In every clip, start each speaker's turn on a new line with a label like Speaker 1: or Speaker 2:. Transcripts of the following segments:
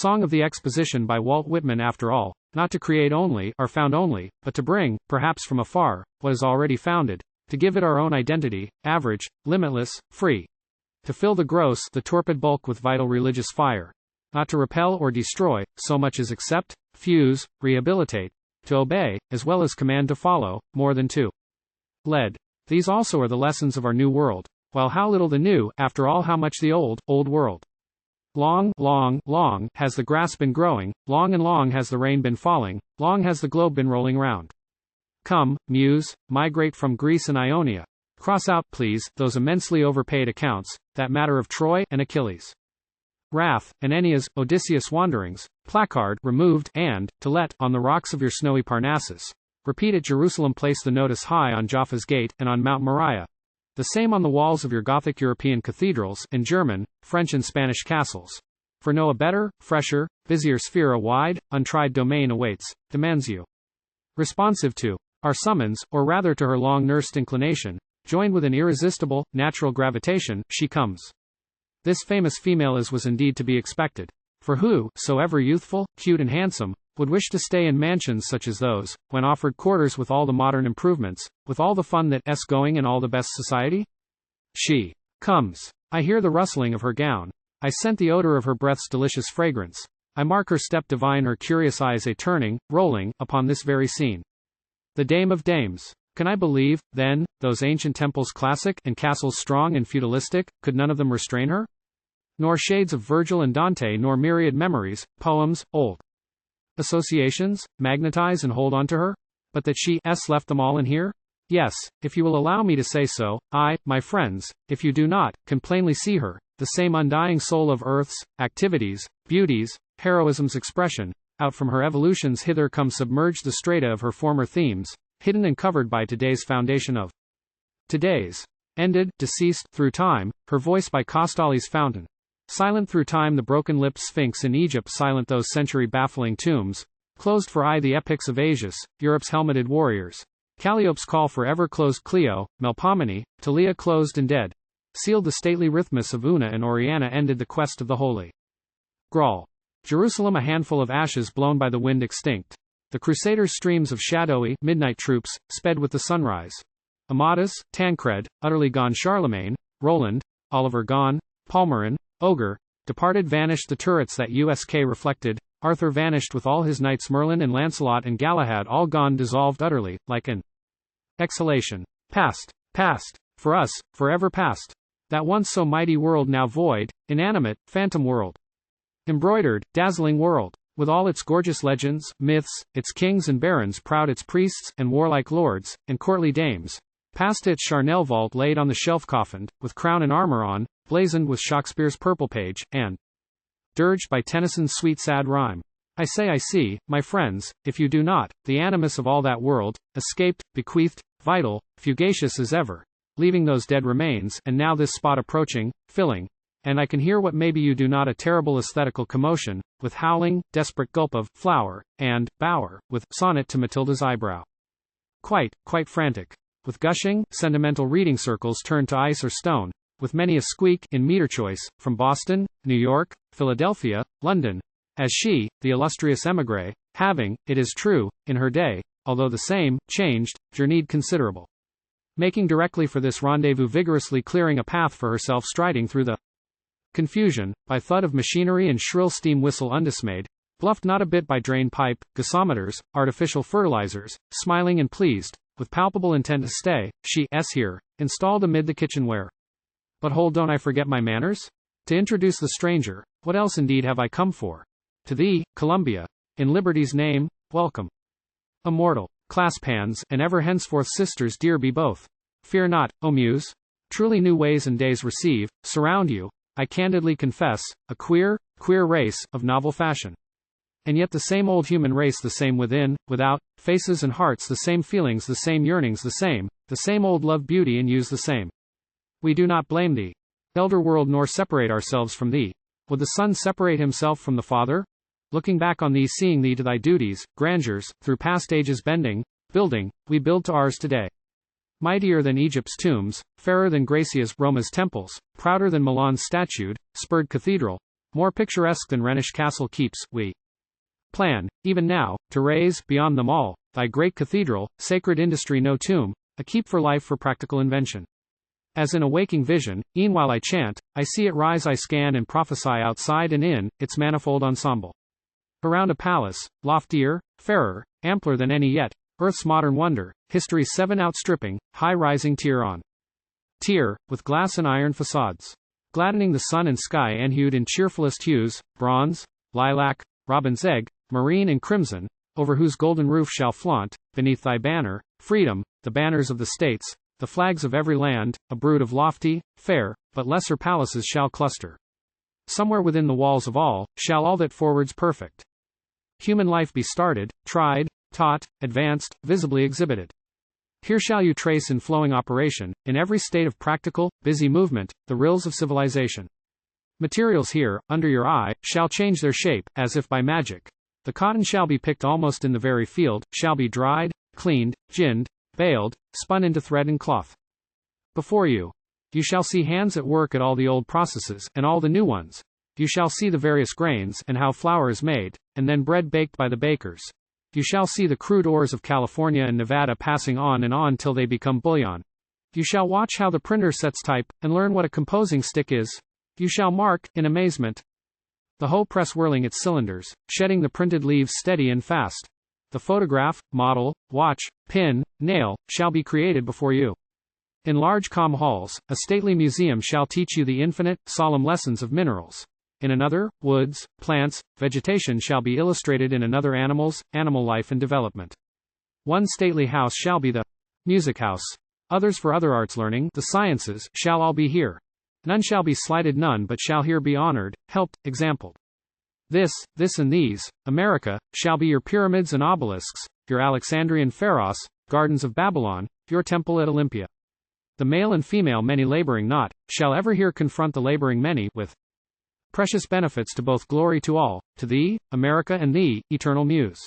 Speaker 1: Song of the Exposition by Walt Whitman. After all, not to create only, or found only, but to bring, perhaps from afar, what is already founded, to give it our own identity, average, limitless, free. To fill the gross, the torpid bulk with vital religious fire. Not to repel or destroy, so much as accept, fuse, rehabilitate. To obey, as well as command to follow, more than to lead. These also are the lessons of our new world. While how little the new, after all how much the old world. Long, long, long, has the grass been growing, long and long has the rain been falling, long has the globe been rolling round. Come, Muse, migrate from Greece and Ionia. Cross out, please, those immensely overpaid accounts, that matter of Troy and Achilles. Wrath, and Eneas, Odysseus wanderings, Placard, removed, and, to let, on the rocks of your snowy Parnassus. Repeat at Jerusalem, place the notice high on Jaffa's gate, and on Mount Moriah. The same on the walls of your Gothic European cathedrals, and German, French and Spanish castles. For know a better, fresher, busier sphere a wide, untried domain awaits, demands you. Responsive to our summons, or rather to her long-nursed inclination, joined with an irresistible, natural gravitation, she comes. This famous female as was indeed to be expected. For who, so ever youthful, cute and handsome, would wish to stay in mansions such as those, when offered quarters with all the modern improvements, with all the fun that's going and all the best society? She comes. I hear the rustling of her gown. I scent the odor of her breath's delicious fragrance. I mark her step divine, her curious eyes a turning, rolling, upon this very scene. The dame of dames. Can I believe, then, those ancient temples classic, and castles strong and feudalistic, could none of them restrain her? Nor shades of Virgil and Dante, nor myriad memories, poems, old associations, magnetize and hold on to her? But that she left them all in here? Yes, if you will allow me to say so, I, my friends, if you do not, can plainly see her, the same undying soul of earth's activities, beauties, heroism's expression, out from her evolutions hither come submerged the strata of her former themes, hidden and covered by today's foundation of today's, ended, deceased, through time, her voice by Costali's fountain. Silent through time the broken-lipped sphinx in Egypt, silent those century-baffling tombs, closed for aye the epics of Asius, Europe's helmeted warriors. Calliope's call for ever-closed Clio, Melpomene, Talia closed and dead. Sealed the stately rhythmus of Una and Oriana, ended the quest of the holy Graal. Jerusalem a handful of ashes blown by the wind extinct. The Crusaders' streams of shadowy, midnight troops, sped with the sunrise. Amadis, Tancred, utterly gone, Charlemagne, Roland, Oliver gone, Palmerin, Ogre, departed, vanished the turrets that USK reflected, Arthur vanished with all his knights, Merlin and Lancelot and Galahad all gone, dissolved utterly, like an exhalation. Past, past, for us, forever past. That once so mighty world now void, inanimate, phantom world. Embroidered, dazzling world. With all its gorgeous legends, myths, its kings and barons proud, its priests, and warlike lords, and courtly dames. Past its charnel vault laid on the shelf, coffined, with crown and armor on, blazoned with Shakespeare's purple page, and dirged by Tennyson's sweet sad rhyme. I see, my friends, if you do not, the animus of all that world, escaped, bequeathed, vital, fugacious as ever, leaving those dead remains, and now this spot approaching, filling, and I can hear what maybe you do not, a terrible aesthetical commotion, with howling, desperate gulp of flower, and bower, with sonnet to Matilda's eyebrow. Quite frantic. With gushing, sentimental reading circles turned to ice or stone, with many a squeak, in meter choice, from Boston, New York, Philadelphia, London, as she, the illustrious émigré, having, it is true, in her day, although the same, changed, journeyed considerable. Making directly for this rendezvous, vigorously clearing a path for herself, striding through the confusion, by thud of machinery and shrill steam whistle undismayed, bluffed not a bit by drain pipe, gasometers, artificial fertilizers, smiling and pleased, with palpable intent to stay, she's here, installed amid the kitchenware. But hold, don't I forget my manners? To introduce the stranger, what else indeed have I come for? To thee, Columbia, in liberty's name, welcome. Immortal, clasp hands, and ever henceforth sisters dear be both. Fear not, O Muse. Truly new ways and days receive, surround you, I candidly confess, a queer race, of novel fashion. And yet the same old human race, the same within, without, faces and hearts, the same feelings, the same yearnings, the same old love, beauty and use the same. We do not blame thee, elder world, nor separate ourselves from thee. Would the Son separate himself from the Father? Looking back on thee, seeing thee to thy duties, grandeurs, through past ages bending, building, we build to ours today. Mightier than Egypt's tombs, fairer than Graecia's, Roma's temples, prouder than Milan's statued, spurred cathedral, more picturesque than Rhenish castle keeps, we plan, even now, to raise, beyond them all, thy great cathedral, sacred industry no tomb, a keep for life for practical invention. As in a waking vision, e'en while I chant, I see it rise, I scan and prophesy outside and in, its manifold ensemble. Around a palace, loftier, fairer, ampler than any yet, earth's modern wonder, history's seven outstripping, high-rising tier on tier, with glass and iron facades, gladdening the sun and sky enhued in cheerfulest hues, bronze, lilac, robin's egg, marine and crimson, over whose golden roof shall flaunt, beneath thy banner, freedom, the banners of the states, the flags of every land, a brood of lofty, fair, but lesser palaces shall cluster. Somewhere within the walls of all, shall all that forwards perfect human life be started, tried, taught, advanced, visibly exhibited. Here shall you trace in flowing operation, in every state of practical, busy movement, the rills of civilization. Materials here, under your eye, shall change their shape, as if by magic. The cotton shall be picked almost in the very field, shall be dried, cleaned, ginned, baled, spun into thread and cloth. Before you shall see hands at work at all the old processes, and all the new ones. You shall see the various grains, and how flour is made, and then bread baked by the bakers. You shall see the crude ores of California and Nevada passing on till they become bullion. You shall watch how the printer sets type, and learn what a composing stick is. You shall mark, in amazement, the hoe press whirling its cylinders, shedding the printed leaves steady and fast. The photograph, model, watch, pin, nail, shall be created before you. In large calm halls, a stately museum shall teach you the infinite, solemn lessons of minerals. In another, woods, plants, vegetation shall be illustrated, in another animals, animal life and development. One stately house shall be the music house. Others for other arts learning, the sciences, shall all be here. None shall be slighted, none but shall here be honored, helped, exampled. This and these, America, shall be your pyramids and obelisks, your Alexandrian Pharos, gardens of Babylon, your temple at Olympia. The male and female many laboring not, shall ever here confront the laboring many, with precious benefits to both, glory to all, to thee, America, and thee, eternal Muse.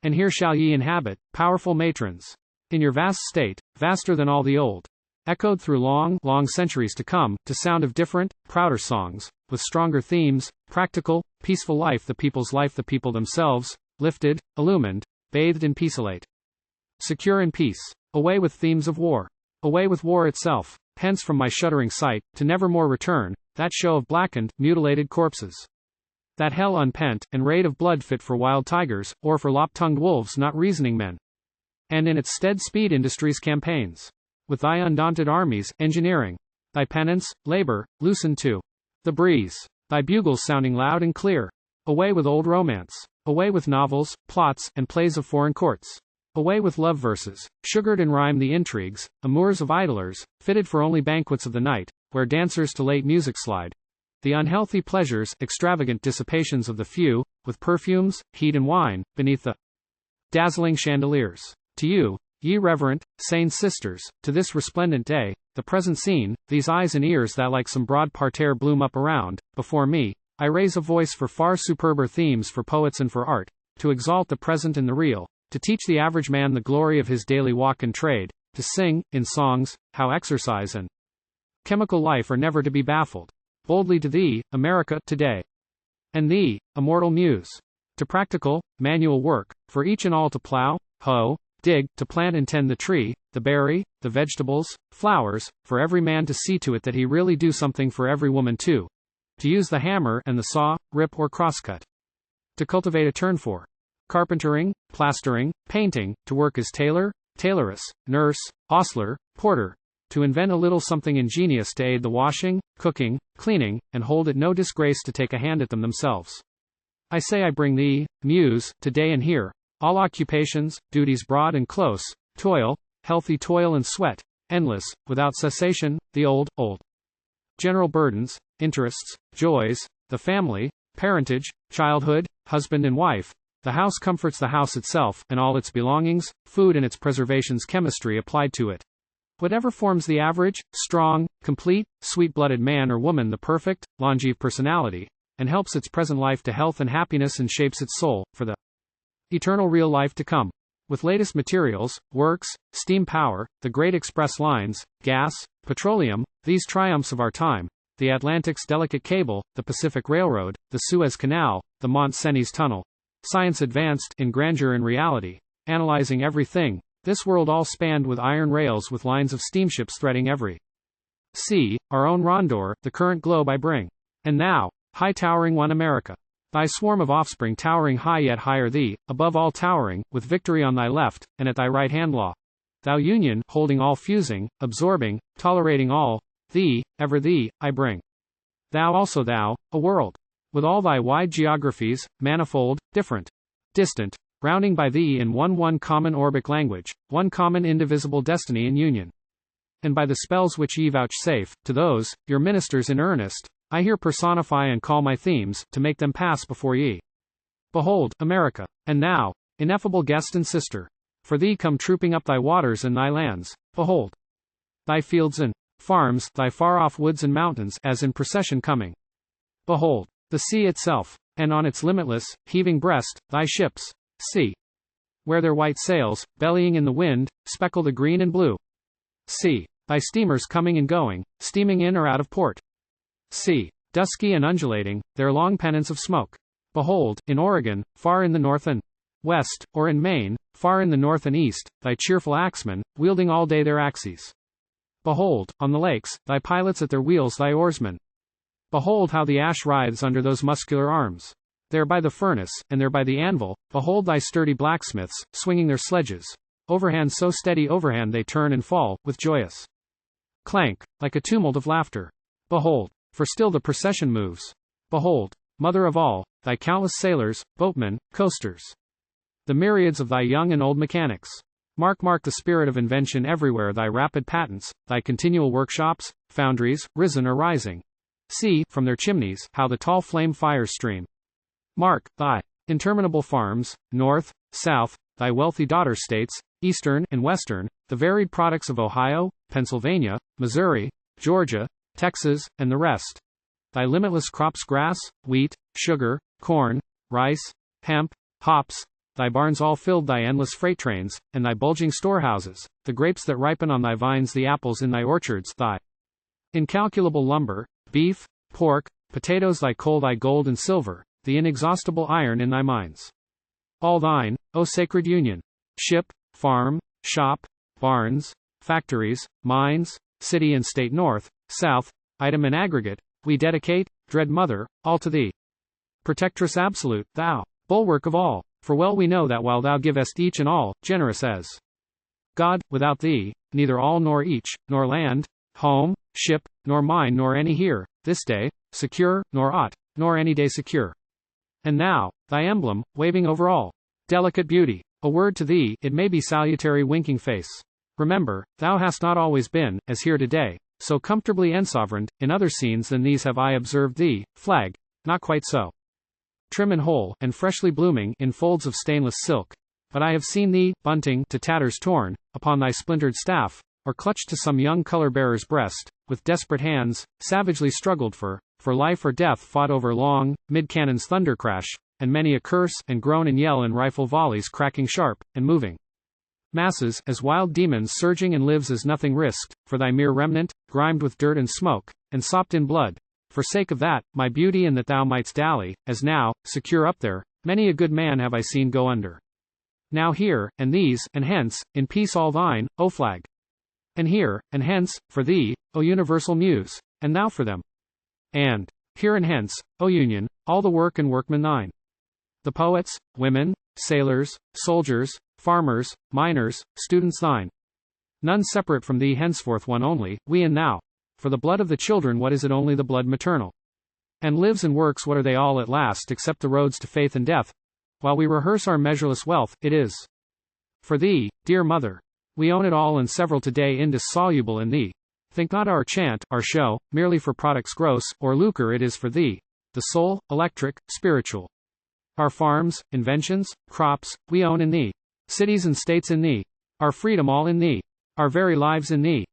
Speaker 1: And here shall ye inhabit, powerful matrons. In your vast state, vaster than all the old, echoed through long, long centuries to come, to sound of different, prouder songs, with stronger themes, practical, peaceful life, the people themselves, lifted, illumined, bathed in peace elate. Secure in peace. Away with themes of war. Away with war itself, hence from my shuddering sight, to never more return, that show of blackened, mutilated corpses. That hell unpent, and raid of blood fit for wild tigers, or for lop-tongued wolves not reasoning men. And in its stead speed industry's campaigns. With thy undaunted armies, engineering. Thy penance, labor, loosened to the breeze. Thy bugles sounding loud and clear. Away with old romance. Away with novels, plots, and plays of foreign courts. Away with love verses, sugared in rhyme the intrigues, amours of idlers, fitted for only banquets of the night, where dancers to late music slide. The unhealthy pleasures, extravagant dissipations of the few, with perfumes, heat and wine, beneath the dazzling chandeliers. To you, ye reverent, sane sisters, to this resplendent day, the present scene, these eyes and ears that like some broad parterre bloom up around, before me, I raise a voice for far superber themes for poets and for art, to exalt the present and the real, to teach the average man the glory of his daily walk and trade, to sing, in songs, how exercise and chemical life are never to be baffled. Boldly to thee, America, today. And thee, immortal Muse. To practical, manual work, for each and all to plow, hoe, dig, to plant and tend the tree, the berry, the vegetables, flowers, for every man to see to it that he really do something, for every woman too. To use the hammer and the saw, rip or crosscut. To cultivate a turn for carpentering, plastering, painting, to work as tailor, tailoress, nurse, ostler, porter, to invent a little something ingenious to aid the washing, cooking, cleaning, and hold it no disgrace to take a hand at them themselves. I say I bring thee, Muse, today and here, all occupations, duties broad and close, toil, healthy toil and sweat, endless, without cessation, the old general burdens, interests, joys, the family, parentage, childhood, husband and wife. The house comforts the house itself, and all its belongings, food and its preservation's chemistry applied to it. Whatever forms the average, strong, complete, sweet-blooded man or woman the perfect, longeve personality, and helps its present life to health and happiness and shapes its soul, for the eternal real life to come. With latest materials, works, steam power, the great express lines, gas, petroleum, these triumphs of our time, the Atlantic's delicate cable, the Pacific Railroad, the Suez Canal, the Mont Cenis Tunnel. Science advanced in grandeur and reality, analyzing everything. This world all spanned with iron rails with lines of steamships threading every sea, our own rondor, the current globe I bring. And thou, high towering one America. Thy swarm of offspring towering high yet higher thee, above all towering, with victory on thy left, and at thy right hand law. Thou Union, holding all fusing, absorbing, tolerating all, thee, ever thee, I bring. Thou also thou, a world. With all thy wide geographies, manifold, different, distant, rounding by thee in one common orbic language, one common indivisible destiny and union. And by the spells which ye vouchsafe, to those, your ministers in earnest, I here personify and call my themes, to make them pass before ye. Behold, America. And thou, ineffable guest and sister. For thee come trooping up thy waters and thy lands. Behold, thy fields and farms, thy far-off woods and mountains, as in procession coming. Behold, the sea itself, and on its limitless, heaving breast, thy ships, see, where their white sails, bellying in the wind, speckle the green and blue. See, thy steamers coming and going, steaming in or out of port. See, dusky and undulating, their long pennants of smoke. Behold, in Oregon, far in the north and west, or in Maine, far in the north and east, thy cheerful axemen, wielding all day their axes. Behold, on the lakes, thy pilots at their wheels, thy oarsmen. Behold how the ash writhes under those muscular arms. There by the furnace, and there by the anvil, behold thy sturdy blacksmiths, swinging their sledges. Overhand so steady overhand they turn and fall, with joyous clank, like a tumult of laughter. Behold, for still the procession moves. Behold, mother of all, thy countless sailors, boatmen, coasters. The myriads of thy young and old mechanics. Mark the spirit of invention everywhere, thy rapid patents, thy continual workshops, foundries, risen or rising. See, from their chimneys, how the tall flame fires stream. Mark, thy interminable farms, north, south, thy wealthy daughter states, eastern and western, the varied products of Ohio, Pennsylvania, Missouri, Georgia, Texas, and the rest. Thy limitless crops grass, wheat, sugar, corn, rice, hemp, hops, thy barns all filled, thy endless freight trains, and thy bulging storehouses, the grapes that ripen on thy vines, the apples in thy orchards, thy incalculable lumber, beef, pork, potatoes, thy coal, thy gold and silver, the inexhaustible iron in thy mines. All thine, O sacred Union. Ship, farm, shop, barns, factories, mines, city and state north, south, item and aggregate, we dedicate, dread mother, all to thee. Protectress absolute, thou, bulwark of all, for well we know that while thou givest each and all, generous as God, without thee, neither all nor each, nor land, home, ship, nor mine nor any here, this day, secure, nor aught, nor any day secure. And thou, thy emblem, waving over all, delicate beauty, a word to thee, it may be salutary winking face. Remember, thou hast not always been, as here today, so comfortably ensovereigned, in other scenes than these have I observed thee, flag, not quite so trim and whole, and freshly blooming, in folds of stainless silk. But I have seen thee, bunting, to tatters torn, upon thy splintered staff, or clutched to some young color-bearer's breast, with desperate hands, savagely struggled for life or death fought over long, mid-cannon's thunder crash, and many a curse, and groan and yell and rifle volleys cracking sharp, and moving. Masses, as wild demons surging and lives as nothing risked, for thy mere remnant, grimed with dirt and smoke, and sopped in blood. For sake of that, my beauty and that thou mightst dally, as now, secure up there, many a good man have I seen go under. Now here, and these, and hence, in peace all thine, O flag. And here, and hence, for thee, O universal Muse, and thou for them. And here and hence, O Union, all the work and workmen thine. The poets, women, sailors, soldiers, farmers, miners, students thine. None separate from thee henceforth, one only, we and thou. For the blood of the children, what is it, only the blood maternal? And lives and works, what are they all at last, except the roads to faith and death? While we rehearse our measureless wealth, it is for thee, dear mother. We own it all and several today indissoluble in thee. Think not our chant, our show, merely for products gross, or lucre, it is for thee. The soul, electric, spiritual. Our farms, inventions, crops, we own in thee. Cities and states in thee. Our freedom all in thee. Our very lives in thee.